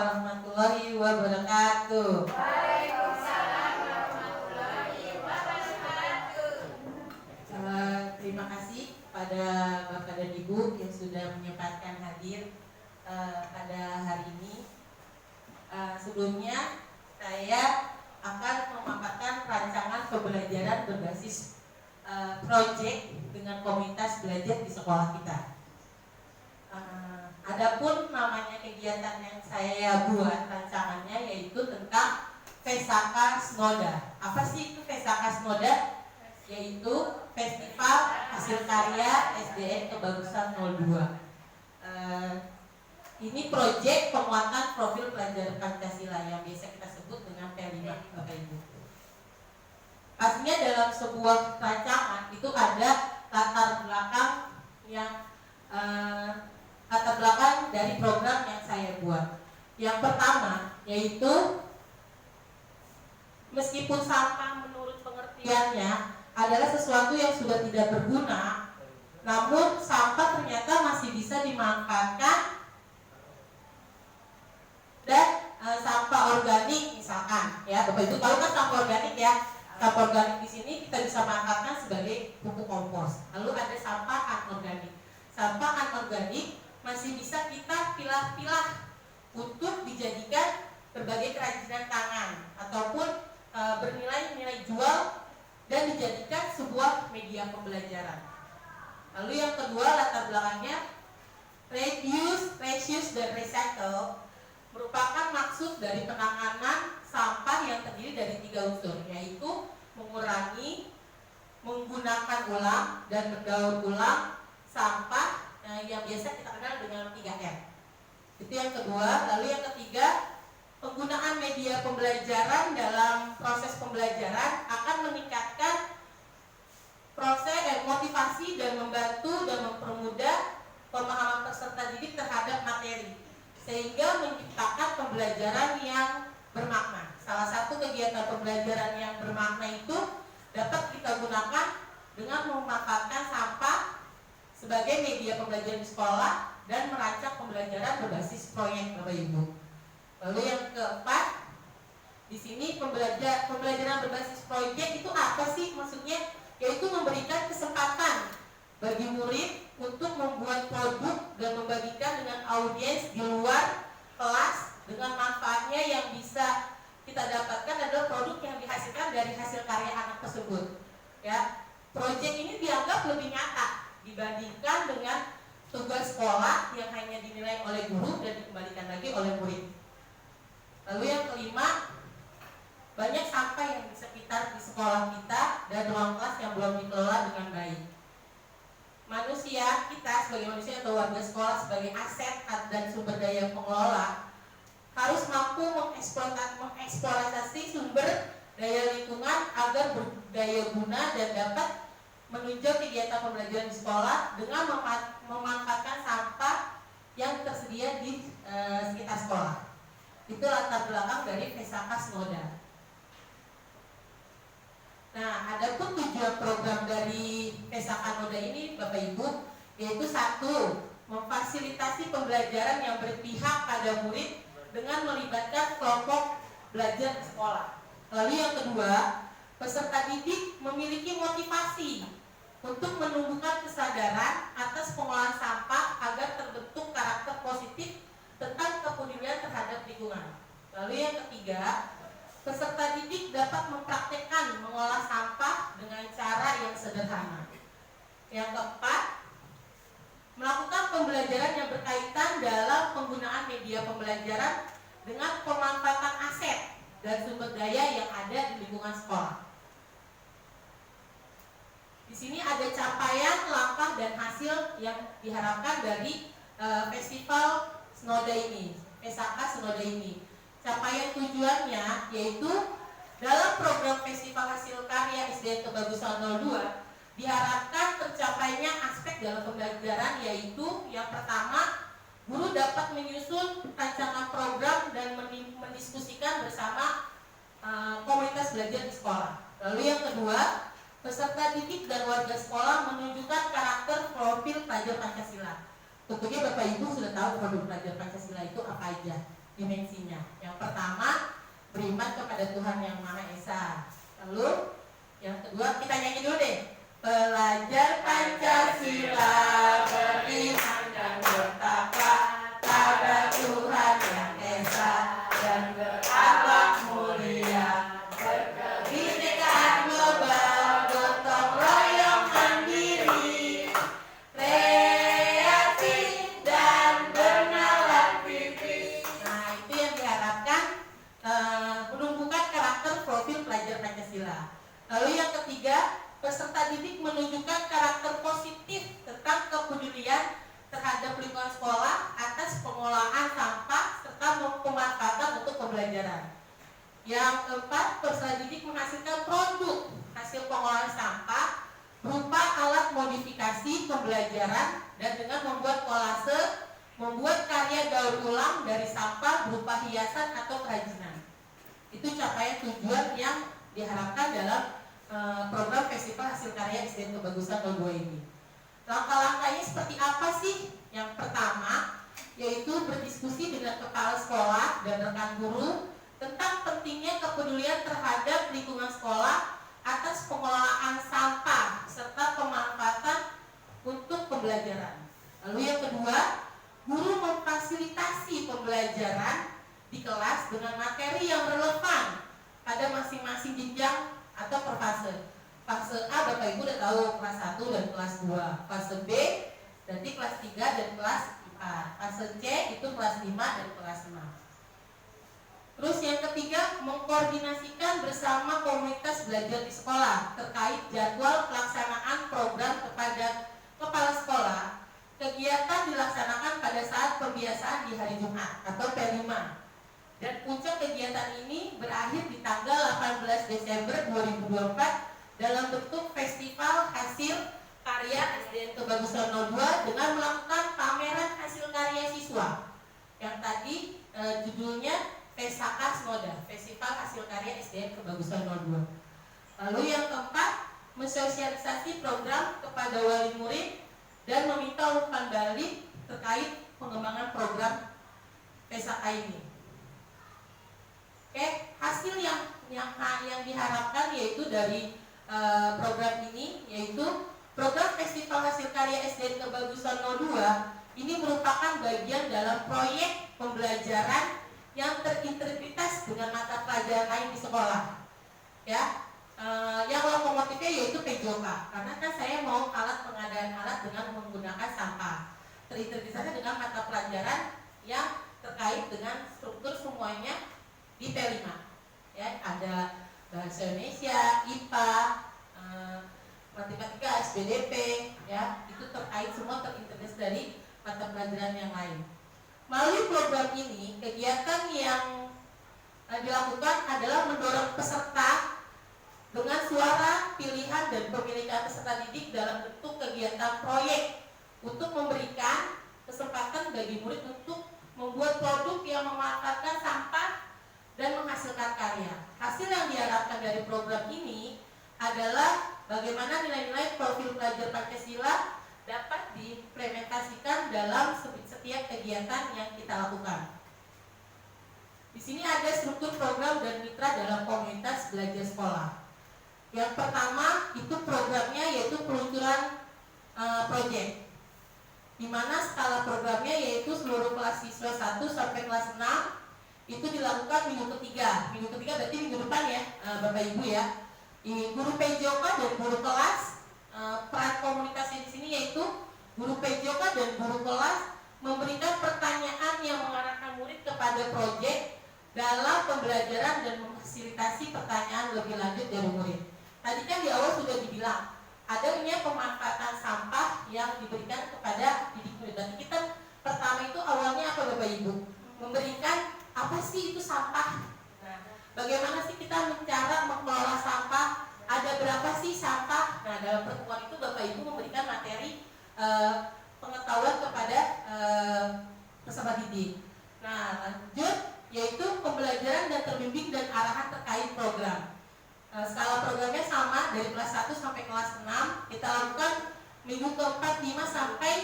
warahmatullahi wabarakatuh. Waalaikumsalam warahmatullahi wabarakatuh. Terima kasih pada Bapak dan Ibu yang sudah menyempatkan hadir pada hari ini. Sebelumnya saya akan memaparkan rancangan pembelajaran berbasis proyek dengan komunitas belajar di sekolah kita. Adapun namanya kegiatan yang saya buat rancangannya yaitu tentang Vesaka Snoda. Apa sih itu Vesaka Snoda? Yaitu Festival Hasil Karya SDN Kebagusan 02. Ini proyek penguatan profil pelajar Pancasila yang biasa kita sebut dengan P5, Bapak Ibu. Pastinya dalam sebuah rancangan itu ada latar belakang yang latar belakang dari program yang saya buat. Yang pertama yaitu meskipun sampah menurut pengertiannya adalah sesuatu yang sudah tidak berguna, namun sampah ternyata masih bisa dimanfaatkan dan sampah organik misalkan, ya Bapak Ibu tahu kan sampah organik ya. Sampah organik di sini kita bisa manfaatkan sebagai pupuk kompos. Lalu ada sampah anorganik. Sampah anorganik masih bisa kita pilah-pilah untuk dijadikan berbagai kerajinan tangan ataupun bernilai-nilai jual dan dijadikan sebuah media pembelajaran. Lalu yang kedua latar belakangnya reduce, reuse, dan recycle merupakan maksud dari penanganan sampah yang terdiri dari 3 unsur, yaitu mengurangi, menggunakan ulang, dan berdaur ulang sampah yang biasa kita kenal dengan 3R. Itu yang kedua. Lalu yang ketiga, penggunaan media pembelajaran dalam proses pembelajaran akan meningkatkan proses motivasi dan membantu dan mempermudah pemahaman peserta didik terhadap materi, sehingga menciptakan pembelajaran yang bermakna. Salah satu kegiatan pembelajaran yang bermakna itu dapat kita gunakan dengan memanfaatkan sampah sebagai media pembelajaran di sekolah dan merancang pembelajaran berbasis proyek, Bapak Ibu. Lalu yang keempat, di sini pembelajaran berbasis proyek itu apa sih maksudnya? Yaitu memberikan kesempatan bagi murid untuk membuat produk dan membagikan dengan audiens di luar kelas dengan manfaatnya yang bisa kita dapatkan adalah produk yang dihasilkan dari hasil karya anak tersebut. Ya, proyek ini dianggap lebih nyata dibandingkan dengan tugas sekolah yang hanya dinilai oleh guru dan dikembalikan lagi oleh murid. Lalu yang kelima, banyak sampah yang di sekitar di sekolah kita dan ruang kelas yang belum dikelola dengan baik. Manusia, kita sebagai manusia atau warga sekolah sebagai aset dan sumber daya pengelola harus mampu mengeksplorasi sumber daya lingkungan agar berdaya guna dan dapat menunjang kegiatan pembelajaran di sekolah dengan memanfaatkan sampah yang tersedia di sekitar sekolah. Itu latar belakang dari Vesaka Snoda. Nah, adapun tujuan program dari Vesaka Snoda ini, Bapak Ibu, yaitu 1, memfasilitasi pembelajaran yang berpihak pada murid dengan melibatkan kelompok belajar di sekolah. Lalu yang kedua, peserta didik memiliki motivasi untuk menumbuhkan kesadaran atas pengolahan sampah agar terbentuk karakter positif tentang kepedulian terhadap lingkungan. Lalu yang ketiga, peserta didik dapat mempraktekkan mengolah sampah dengan cara yang sederhana. Yang keempat, melakukan pembelajaran yang berkaitan dalam penggunaan media pembelajaran dengan pemanfaatan aset dan sumber daya yang ada di lingkungan sekolah. Di sini ada capaian, langkah, dan hasil yang diharapkan dari festival Snoda ini, Vesaka Snoda ini. Capaian tujuannya yaitu dalam program Festival Hasil Karya SDN Kebagusan 02 diharapkan tercapainya aspek dalam pembelajaran, yaitu yang pertama, guru dapat menyusun rancangan program dan mendiskusikan bersama komunitas belajar di sekolah. Lalu yang kedua, peserta didik dan warga sekolah menunjukkan karakter profil pelajar Pancasila. Tentunya Bapak Ibu sudah tahu produk pelajar Pancasila itu apa aja. dimensinya. Yang pertama, beriman kepada Tuhan yang Maha Esa. Lalu yang kedua, kita nyanyi dulu deh. Pelajar Pancasila, beriman dan bertakwa pada Tuhan yang Esa dan berakhlak mulia, berkebinekaan global, gotong royong mandiri, kreatif dan bernalar kritis. Nah, itu yang diharapkan menumbuhkan karakter profil pelajar Pancasila. Lalu yang ketiga, peserta didik menunjukkan karakter positif tentang kepedulian terhadap lingkungan sekolah atas pengolahan sampah serta pemanfaatan untuk pembelajaran. Yang keempat, peserta didik menghasilkan produk hasil pengolahan sampah berupa alat modifikasi pembelajaran dan dengan membuat kolase, membuat karya daur ulang dari sampah berupa hiasan atau kerajinan. Itu capaian tujuan yang diharapkan dalam program Festival Hasil Karya SDN Kebagusan 02 ini. Langkah-langkahnya seperti apa sih? Yang pertama, yaitu berdiskusi dengan kepala sekolah dan rekan guru tentang pentingnya kepedulian terhadap lingkungan sekolah atas pengelolaan sampah serta pemanfaatan untuk pembelajaran. Lalu yang kedua, guru memfasilitasi pembelajaran di kelas dengan materi yang relevan pada masing-masing jenjang atau per fase. Fase A Bapak Ibu udah tahu, kelas 1 dan kelas 2. Fase B nanti kelas 3 dan kelas 4. Fase C itu kelas 5 dan kelas 6. Terus yang ketiga, mengkoordinasikan bersama komunitas belajar di sekolah terkait jadwal pelaksanaan program kepada kepala sekolah. Kegiatan dilaksanakan pada saat pembiasaan di hari Jumat atau P5. Dan puncak kegiatan ini berakhir di tanggal 18 Desember 2024 dalam bentuk festival hasil karya SDN Kebagusan 02 dengan melakukan pameran hasil karya siswa yang tadi judulnya Fesakas Moda, Festival Hasil Karya SDN Kebagusan 02. Lalu yang keempat, mensosialisasi program kepada wali murid dan meminta umpan balik terkait pengembangan program Fesaka ini. Oke, hasil yang diharapkan yaitu dari program ini, yaitu program Festival Hasil Karya SDN Kebagusan 02 ini merupakan bagian dalam proyek pembelajaran yang terintegritas dengan mata pelajaran lain di sekolah. Ya, yang lokomotifnya yaitu PJOK, karena kan saya mau alat pengadaan alat dengan menggunakan sampah. Terintegritasnya dengan mata pelajaran yang terkait dengan struktur semuanya di P5, ya, ada bahasa Indonesia, IPA, matematika, SPDP, ya, itu terkait semua terintegrasi dari mata pelajaran yang lain. Melalui program ini, kegiatan yang dilakukan adalah mendorong peserta dengan suara, pilihan, dan pemilikan peserta didik dalam bentuk kegiatan proyek untuk memberikan kesempatan bagi murid untuk membuat produk yang memanfaatkan sampah dan menghasilkan karya. Hasil yang diharapkan dari program ini adalah bagaimana nilai-nilai profil pelajar Pancasila dapat diimplementasikan dalam setiap kegiatan yang kita lakukan. Di sini ada struktur program dan mitra dalam komunitas belajar sekolah. Yang pertama itu programnya yaitu peluncuran proyek, di mana skala programnya yaitu seluruh kelas siswa 1 sampai kelas 6 itu dilakukan minggu ketiga berarti minggu depan ya, Bapak Ibu ya. Guru PJOK dan guru kelas, peran komunitasnya di sini yaitu guru PJOK dan guru kelas memberikan pertanyaan yang mengarahkan murid kepada proyek dalam pembelajaran dan memfasilitasi pertanyaan lebih lanjut dari murid. Tadi kan di awal sudah dibilang adanya pemanfaatan sampah yang diberikan kepada didik murid. Nanti kita pertama itu awalnya apa Bapak Ibu? Memberikan apa sih itu sampah? Nah, bagaimana sih kita cara mengelola sampah? Ada berapa sih sampah? Nah, dalam pertemuan itu Bapak Ibu memberikan materi pengetahuan kepada peserta didik. Nah, lanjut yaitu pembelajaran dan terbimbing dan arahan terkait program. Skala programnya sama dari kelas 1 sampai kelas 6. Kita lakukan minggu ke-4, 5 sampai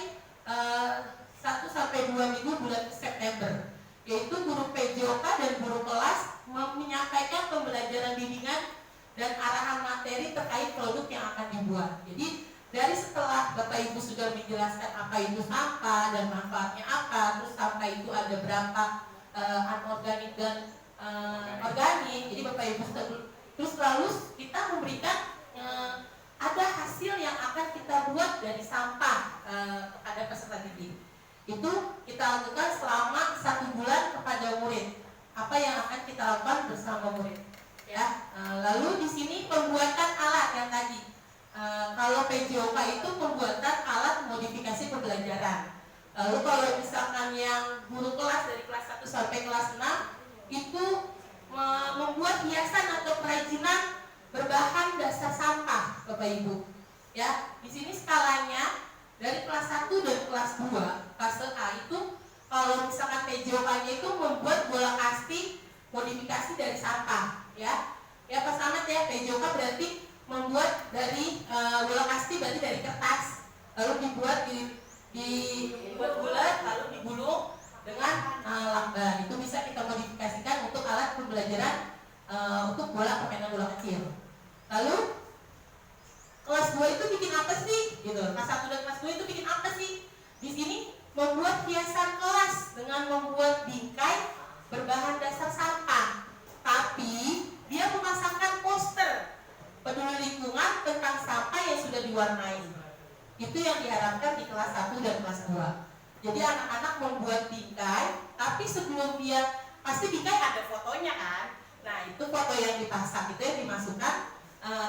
1 sampai 2 minggu bulan September. yaitu guru PJOK dan guru kelas menyampaikan pembelajaran bimbingan dan arahan materi terkait produk yang akan dibuat. Jadi dari setelah Bapak Ibu sudah menjelaskan apa itu sampah dan manfaatnya apa, terus sampah itu ada berapa anorganik dan organik. Jadi Bapak Ibu terus lalu kita memberikan ada hasil yang akan kita buat dari sampah kepada peserta didik. Itu kita lakukan selama 1 bulan kepada murid. Apa yang akan kita lakukan bersama murid? Ya, lalu di sini pembuatan alat yang tadi. Kalau PJOK itu pembuatan alat modifikasi pembelajaran. Lalu kalau misalkan yang guru kelas dari kelas 1 sampai kelas 6 itu membuat hiasan atau kerajinan berbahan dasar sampah, Bapak Ibu. Ya, di sini skalanya dari kelas 1 dan kelas 2, fase A itu kalau misalkan PJOK-nya itu membuat bola kasti modifikasi dari sampah, ya. Ya Pak Slamet ya, PJOK berarti membuat dari bola kasti berarti dari kertas, lalu dibuat dibuat bulat, lalu digulung dengan lakban. Itu bisa kita modifikasikan untuk alat pembelajaran untuk bola permainan bola kecil. Lalu kelas 2 itu bikin apa sih? Gitu. Kelas 1 dan kelas 2 itu bikin apa sih? Di sini membuat hiasan kelas dengan membuat bingkai berbahan dasar sampah. Tapi dia memasangkan poster peduli lingkungan tentang sampah yang sudah diwarnai. Itu yang diharapkan di kelas 1 dan kelas 2. Jadi anak-anak membuat bingkai, tapi sebelum dia pasti bingkai ada fotonya kan. Nah, itu foto yang dipasang itu yang dimasukkan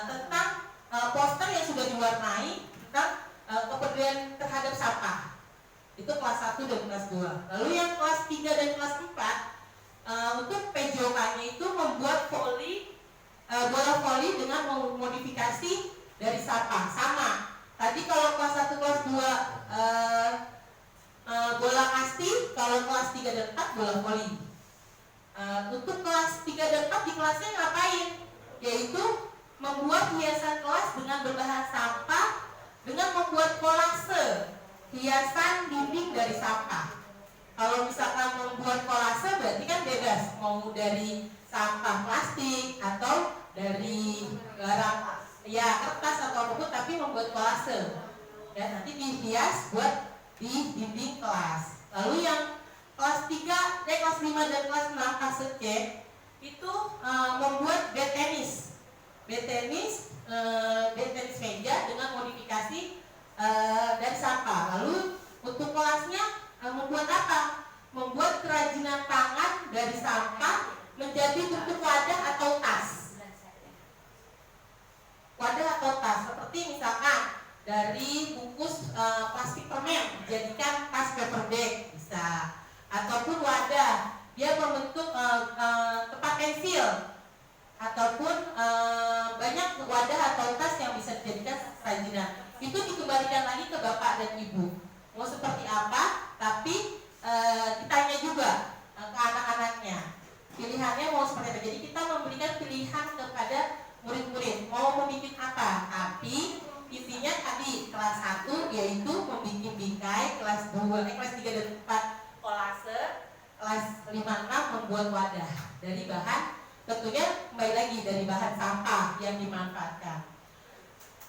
tentang poster yang sudah diwarnai tentang kepedulian terhadap sampah. Itu kelas 1 dan kelas 2. Lalu yang kelas 3 dan kelas 4 untuk PJOK-nya itu membuat bola voli dengan modifikasi dari sampah. Sama. Tadi kalau kelas 1 kelas 2 bola kasti, kalau kelas 3 dan 4 bola voli. Untuk kelas 3 dan 4 di kelasnya ngapain? Yaitu membuat hiasan kelas dengan berbahan sampah dengan membuat kolase hiasan dinding dari sampah. Kalau misalkan membuat kolase berarti kan bebas, mau dari sampah plastik atau dari barang ya kertas atau apapun, tapi membuat kolase. Ya, nanti dihias buat di dinding kelas. Lalu yang kelas 3, kelas 5 dan kelas 6 fase C itu membuat bed tenis meja dengan modifikasi dari sampah. Lalu untuk kelasnya membuat apa? Membuat kerajinan tangan dari sampah menjadi bentuk wadah atau tas. Wadah atau tas seperti misalkan dari bungkus plastik permen dijadikan tas paper bag bisa, ataupun wadah dia membentuk tempat pensil, ataupun banyak wadah atau tas yang bisa dijadikan kerajinan. Itu dikembalikan lagi ke Bapak dan Ibu mau seperti apa, tapi ditanya juga ke anak-anaknya pilihannya mau seperti apa. Jadi kita memberikan pilihan kepada murid-murid mau membuat apa, tapi intinya tadi kelas 1 yaitu membuat bingkai, kelas 3 dan 4 kolase, kelas 5, 6 membuat wadah dari bahan, tentunya kembali lagi dari bahan sampah yang dimanfaatkan.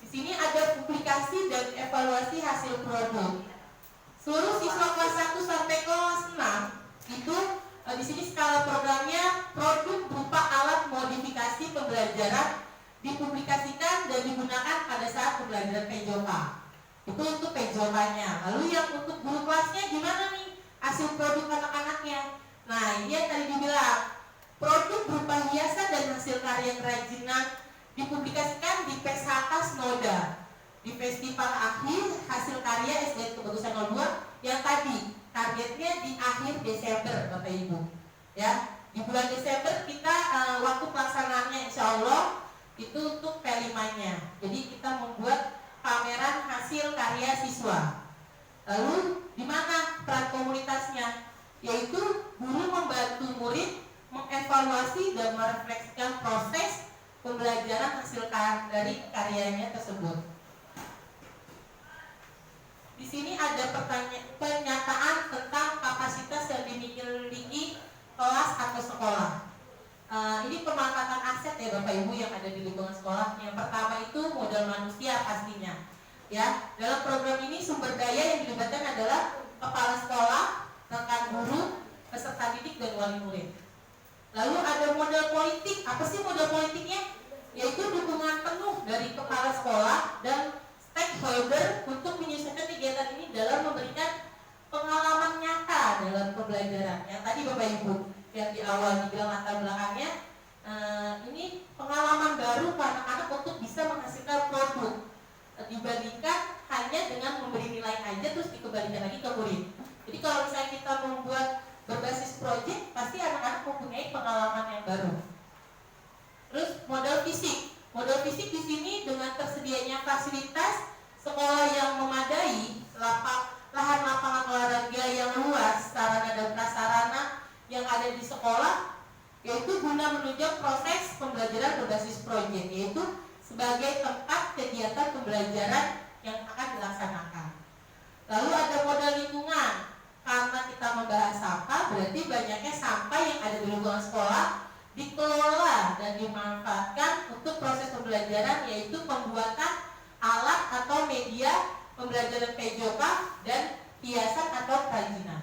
Di sini ada publikasi dan evaluasi hasil produk. Seluruh siswa kelas 1 sampai kelas 6 itu di sini skala programnya produk berupa alat modifikasi pembelajaran dipublikasikan dan digunakan pada saat pembelajaran PJOK. Itu untuk PJOK-nya. Lalu yang untuk guru kelasnya gimana nih hasil produk anak-anaknya? Nah, ini yang tadi dibilang produk berupa hiasan dan hasil karya kerajinan dipublikasikan di PSHK Snoda di Festival Akhir Hasil Karya SD Kebagusan 02 yang tadi targetnya di akhir Desember, Bapak Ibu. Ya, di bulan Desember kita waktu pelaksanaannya insya Allah itu untuk P5-nya. Jadi kita membuat pameran hasil karya siswa. Lalu di mana peran komunitasnya? Yaitu guru membantu murid mengevaluasi dan merefleksikan proses pembelajaran hasil dari karyanya tersebut. Di sini ada pernyataan tentang kapasitas yang dimiliki Ya, dalam program ini sumber daya yang dilibatkan adalah kepala sekolah, rekan guru, peserta didik dan wali murid. Lalu ada model politik. Apa sih model politiknya? Yaitu dukungan penuh dari kepala sekolah dan stakeholder untuk menyusun kegiatan ini dalam memberikan pengalaman nyata dalam pembelajaran. Yang tadi Bapak Ibu yang di awal dibilang latar belakangnya, ini pengalaman baru untuk anak-anak untuk bisa menghasilkan produk dibandingkan hanya dengan memberi nilai aja terus dikembalikan lagi ke murid. Jadi kalau misalnya kita membuat berbasis proyek, pasti anak-anak mempunyai pengalaman yang baru. Terus model fisik. Model fisik di sini dengan tersedianya fasilitas sekolah yang memadai, lahan lapangan olahraga yang luas, sarana dan prasarana yang ada di sekolah, yaitu guna menunjang proses pembelajaran berbasis proyek, yaitu sebagai tempat kegiatan pembelajaran yang akan dilaksanakan. Lalu ada modal lingkungan. Karena kita membahas sampah, berarti banyaknya sampah yang ada di lingkungan sekolah dikelola dan dimanfaatkan untuk proses pembelajaran, yaitu pembuatan alat atau media pembelajaran PJOK dan hiasan atau kerajinan.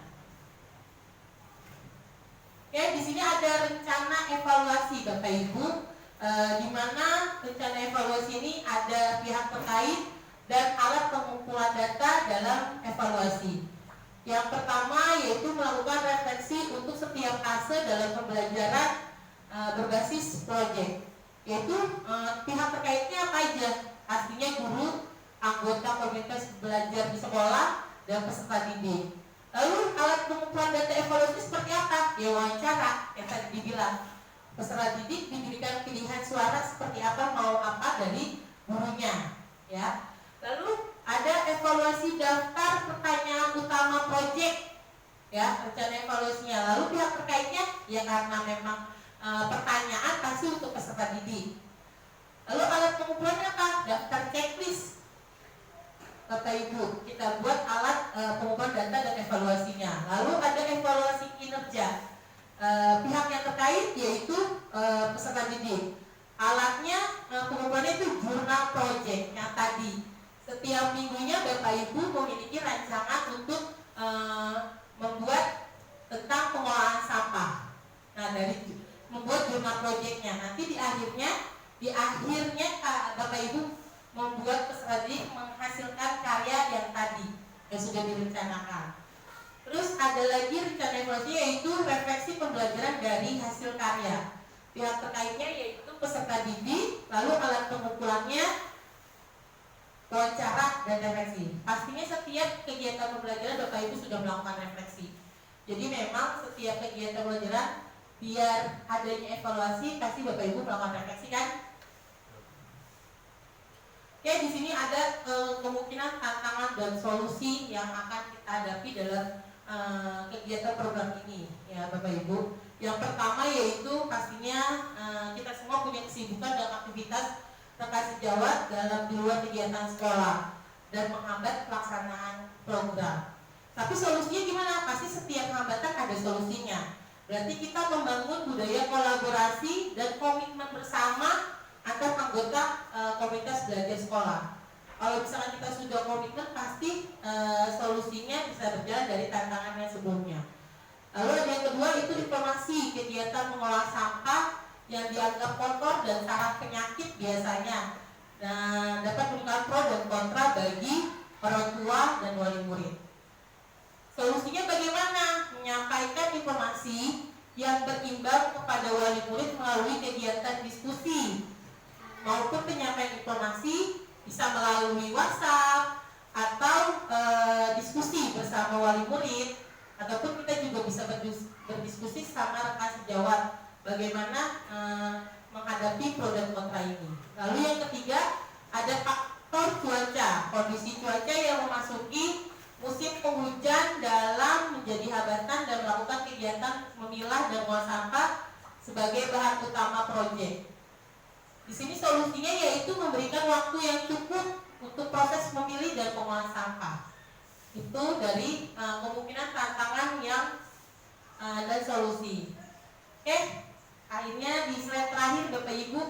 Oke, di sini ada rencana evaluasi Bapak Ibu, di mana rencana evaluasi ini ada pihak terkait dan alat pengumpulan data dalam evaluasi. Yang pertama yaitu melakukan refleksi untuk setiap fase dalam pembelajaran berbasis proyek, yaitu pihak terkaitnya apa aja? Artinya guru, anggota komunitas belajar di sekolah, dan peserta didik. Lalu alat pengumpulan data evaluasi seperti apa? Ya wawancara, yang tadi dibilang. Peserta didik diberikan pilihan suara seperti apa, mau apa dari gurunya, ya. Lalu ada evaluasi daftar pertanyaan utama proyek, ya, rencana evaluasinya. Lalu pihak terkaitnya, ya karena memang pertanyaan pasti untuk peserta didik. Lalu alat pengumpulannya apa? Daftar checklist. Bapak Ibu, kita buat alat pengumpulan data dan evaluasinya. Lalu ada evaluasi kinerja. Pihak yang terkait yaitu peserta didik. Alatnya pengumpulannya itu jurnal project yang tadi. Setiap minggunya Bapak Ibu memiliki rancangan untuk membuat tentang pengolahan sampah. Nah, dari membuat jurnal projectnya, nanti di akhirnya Bapak Ibu membuat peserta didik menghasilkan karya yang tadi yang sudah direncanakan. Terus ada lagi rencana evaluasi yaitu refleksi pembelajaran dari hasil karya. Pihak terkaitnya yaitu peserta didik, lalu alat pengumpulannya wawancara dan refleksi. Pastinya setiap kegiatan pembelajaran Bapak Ibu sudah melakukan refleksi. Jadi memang setiap kegiatan pembelajaran biar adanya evaluasi pasti Bapak Ibu melakukan refleksi kan? Oke, di sini ada kemungkinan tantangan dan solusi yang akan kita hadapi dalam kegiatan program ini, ya Bapak Ibu. Yang pertama yaitu pastinya kita semua punya kesibukan dan aktivitas terkasih jawab dalam di luar kegiatan sekolah dan menghambat pelaksanaan program. Tapi solusinya gimana? Pasti setiap hambatan ada solusinya. Berarti kita membangun budaya kolaborasi dan komitmen bersama antar anggota komunitas belajar sekolah. Kalau misalkan kita sudah komitmen, pasti solusinya bisa berjalan dari tantangan yang sebelumnya. Lalu yang kedua itu informasi kegiatan mengolah sampah yang dianggap kotor dan syarat penyakit biasanya. Nah, dapat menimbulkan pro dan kontra bagi orang tua dan wali murid. Solusinya bagaimana? Menyampaikan informasi yang berimbang kepada wali murid melalui kegiatan diskusi maupun penyampaian informasi bisa melalui WhatsApp atau diskusi bersama wali murid, ataupun kita juga bisa berdiskusi sama rekan sejawat bagaimana menghadapi pro dan kontra ini. Lalu yang ketiga ada faktor cuaca, kondisi cuaca yang memasuki musim penghujan dalam menjadi hambatan dan melakukan kegiatan memilah dan mengolah sampah sebagai bahan utama proyek. Di sini solusinya yaitu memberikan waktu yang cukup untuk proses memilih dan pengolahan sampah. Itu dari kemungkinan tantangan yang dan solusi. Oke, akhirnya di slide terakhir Bapak Ibu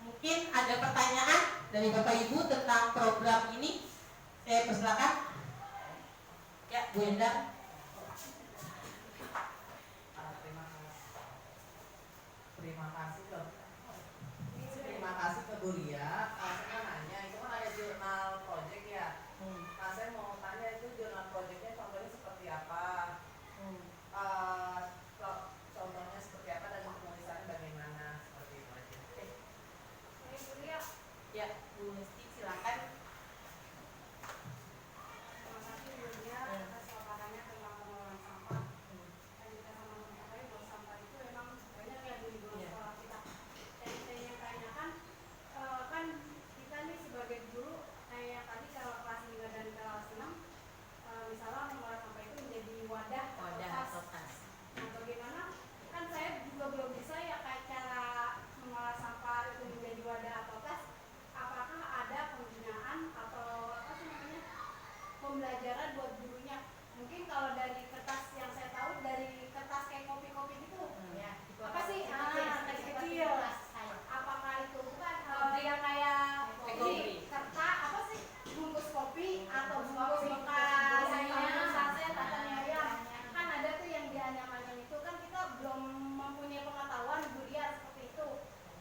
mungkin ada pertanyaan. dari Bapak Ibu tentang program ini? Saya persilakan. Ya, Bu Endang. Terima kasih ke Bu Lia. Saya mau nanya, itu kan ada jurnal project ya. Nah, saya mau tanya itu jurnal projectnya contohnya seperti apa? Contohnya seperti apa dan penulisannya bagaimana? Seperti itu aja. Bu Lia. Ya, Bu Mesti silakan. Terima kasih Bu Lia atas paparannya tentang pengelolaan sampah. Dan kita sama-sama mengetahui bahwa sampah itu memang banyak ya di lingkungan sekolah kita. Dan saya tanyakan, kan kita nih sebagai guru, kayak tadi kalau kelas 5 dan kelas 6, misalnya mengolah sampah itu menjadi wadah atau tas. Nah, bagaimana? Kan saya juga belum bisa ya kayak cara mengolah sampah itu menjadi wadah atau tas. Apakah ada pembinaan atau apa sih namanya, pembelajaran buat gurunya? Mungkin kalau dari kertas yang saya tahu dari kertas kayak kopi-kopi gitu, apa sih? Kertas kecil. Apakah itu bukan yang kayak ini kertas apa sih? Bungkus kopi atau bungkus bekas saset atau ayam? Kan ada tuh yang di anyaman itu, kan kita belum mempunyai pengetahuan Bu Lia seperti itu.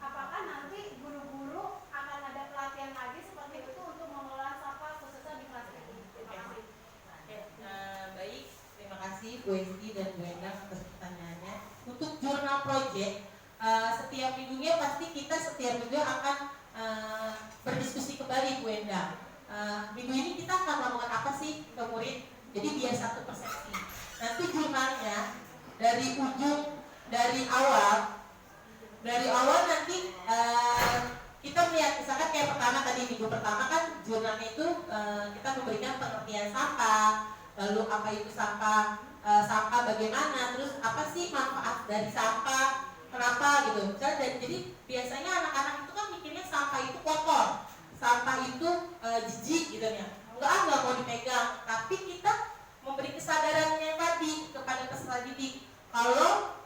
Apakah nanti guru-guru akan ada pelatihan lagi seperti itu untuk mengelola sampah khususnya di kelas ini? Terima kasih. Baik, terima kasih Bu Esti dan Bu Endang atas pertanyaannya. Untuk jurnal project, setiap minggunya pasti kita setiap minggu akan berdiskusi kembali Bu Endang. Minggu ini kita akan melakukan apa sih ke murid? Jadi biar satu persepsi. Nanti jurnalnya dari awal nanti kita melihat misalkan kayak pertama tadi minggu pertama kan jurnalnya itu kita memberikan pengertian sampah, lalu apa itu sampah, sampah bagaimana, terus apa sih manfaat dari sampah, kenapa gitu. Jadi biasanya anak-anak itu kan mikirnya sampah itu kotor, sampah itu jijik gitu ya, nggak mau dipegang. Tapi kita memberi kesadarannya tadi kepada peserta didik kalau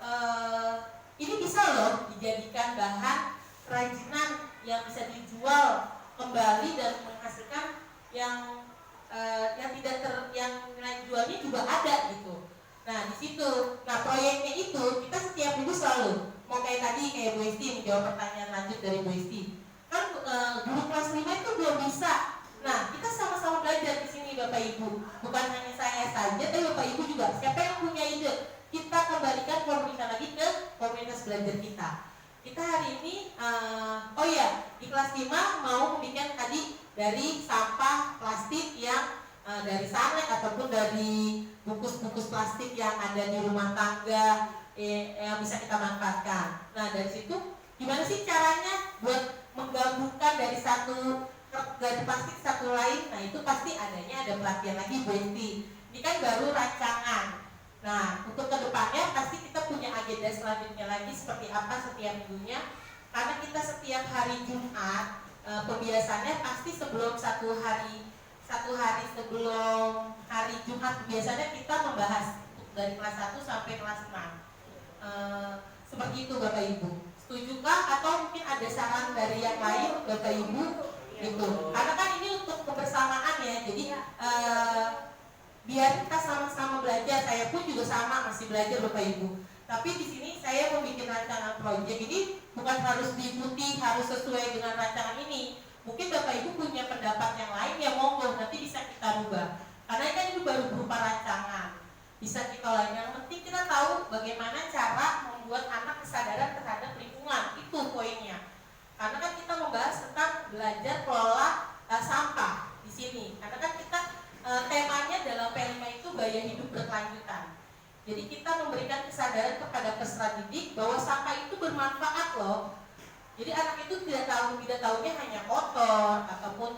ini bisa loh dijadikan bahan kerajinan yang bisa dijual kembali dan menghasilkan yang nilai jualnya juga ada gitu. Nah di situ, proyeknya itu kita setiap minggu selalu mau kayak tadi kayak Bu Esti menjawab pertanyaan lanjut dari Bu Esti. Kan guru kelas 5 itu belum bisa. Nah kita sama-sama belajar di sini Bapak Ibu. Bukan hanya saya saja, tapi Bapak Ibu juga. Siapa yang punya ide? Kita kembalikan komunitas lagi ke komunitas belajar kita. Kita hari ini, di kelas 5 mau membuat tadi dari sampah plastik yang dari sanet ataupun dari bungkus-bungkus plastik yang ada di rumah tangga yang bisa kita manfaatkan. Nah dari situ gimana sih caranya buat menggabungkan dari plastik satu lain? Nah itu pasti adanya ada pelatihan lagi Bu Esti. Ini kan baru rancangan. Nah untuk kedepannya pasti kita punya agenda selanjutnya lagi seperti apa setiap minggunya. Karena kita setiap hari Jumat pembiasannya pasti sebelum satu hari sebelum hari Jumat biasanya kita membahas dari kelas 1 sampai kelas 6. Seperti itu Bapak Ibu. Setujukah atau mungkin ada saran dari yang lain Bapak Ibu? Gitu. Karena kan ini untuk kebersamaan ya. Jadi biar kita sama-sama belajar. Saya pun juga sama masih belajar Bapak Ibu. Tapi di sini saya membuat rancangan proyek ini bukan harus diikuti, harus sesuai dengan rancangan ini. Mungkin Bapak Ibu punya pendapat yang lain ya monggo, nanti bisa kita rubah. Karena kan itu baru berupa rancangan. Bisa kita lain. Yang penting kita tahu bagaimana cara membuat anak kesadaran terhadap lingkungan. Itu poinnya. Karena kan kita membahas tentang belajar kelola sampah di sini. Karena kan kita temanya dalam P5 itu gaya hidup berkelanjutan. Jadi kita memberikan kesadaran kepada peserta didik bahwa sampah itu bermanfaat loh. Jadi anak itu tidak tahunya hanya kotor ataupun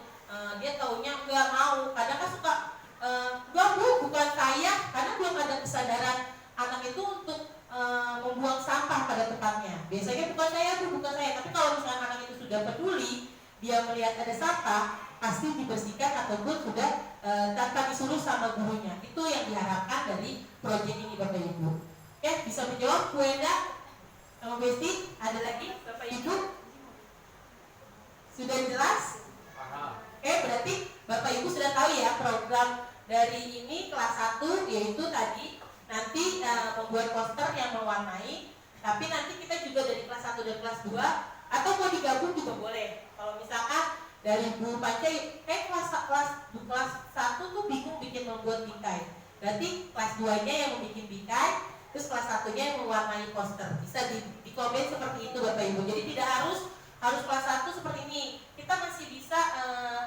dia tahunya nggak mau. Kadang kan suka enggak Bu, bukan saya, karena belum ada kesadaran anak itu untuk membuang sampah pada tempatnya. Biasanya bukan saya Bu, bukan saya. Tapi kalau misalnya anak itu sudah peduli, dia melihat ada sampah, pasti dibersihkan ataupun sudah tanpa disuruh sama gurunya. Itu yang diharapkan dari proyek ini Bapak Ibu. Ya, bisa menjawab Bu Enda sama Bu Esti? Ada lagi Bapak Ibu? Sudah jelas? Oke, berarti Bapak Ibu sudah tahu ya program dari ini kelas 1, yaitu tadi nanti membuat poster yang mewarnai. Tapi nanti kita juga dari kelas 1 dan kelas 2 atau mau digabung juga boleh. Kalau misalkan dari Bu Panca, kelas 1 tuh bingung bikin membuat bingkai. Berarti kelas 2-nya yang membuat bingkai, terus kelas 1-nya yang mewarnai poster. Bisa di komen seperti itu Bapak Ibu. Jadi tidak harus kelas 1 seperti ini. Kita masih bisa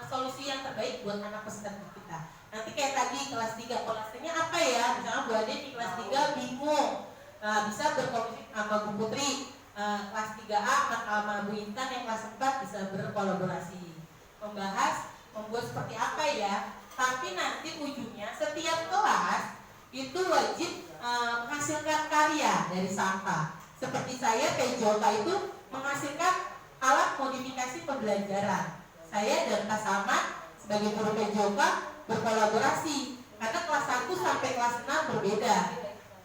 solusi yang terbaik buat anak peserta kita. Nanti kayak tadi kelas 3, kelasnya apa ya? Misalnya Bu Ade di kelas 3 bingung. Bisa berkomunikasi sama Bu Putri. Kelas 3A sama Bu Intan yang kelas 4 bisa berkolaborasi. Membahas membuat seperti apa ya. Tapi nanti ujungnya setiap kelas itu wajib menghasilkan karya dari sampah. Seperti saya PJOK itu menghasilkan alat modifikasi pembelajaran. Saya dan Pak Samad sebagai guru PJOK berkolaborasi karena kelas 1 sampai kelas 6 berbeda.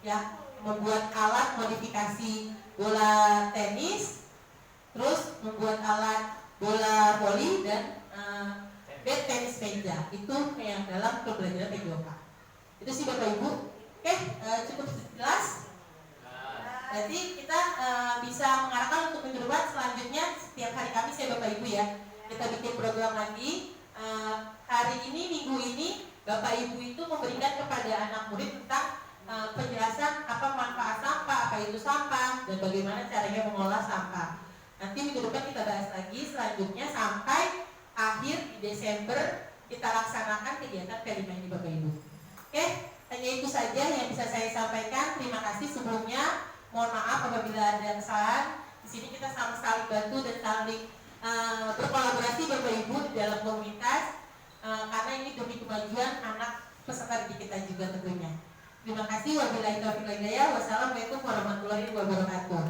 Ya, membuat alat modifikasi bola tenis, terus membuat alat bola voli dan bat tenis meja. Itu yang dalam pembelajaran PJOK. Itu sih Bapak Ibu. Oke, cukup jelas. Berarti kita bisa mengarahkan untuk minggu depan selanjutnya setiap hari Kamis ya Bapak Ibu ya. Kita bikin program lagi. Hari ini, minggu ini Bapak Ibu itu memberikan kepada anak murid tentang penjelasan apa manfaat sampah, apa itu sampah, dan bagaimana caranya mengolah sampah. Nanti minggu depan kita bahas lagi selanjutnya sampai akhir di Desember kita laksanakan kegiatan P5 ini Bapak Ibu. Oke, hanya itu saja yang bisa saya sampaikan. Terima kasih sebelumnya. Mohon maaf apabila ada kesalahan. Di sini kita sama saling bantu dan saling berkolaborasi Bapak Ibu di dalam komunitas karena ini demi kemajuan anak peserta didik kita juga tentunya. Terima kasih. Wabillahi taufiq wal hidayah. Wassalamualaikum warahmatullahi wabarakatuh.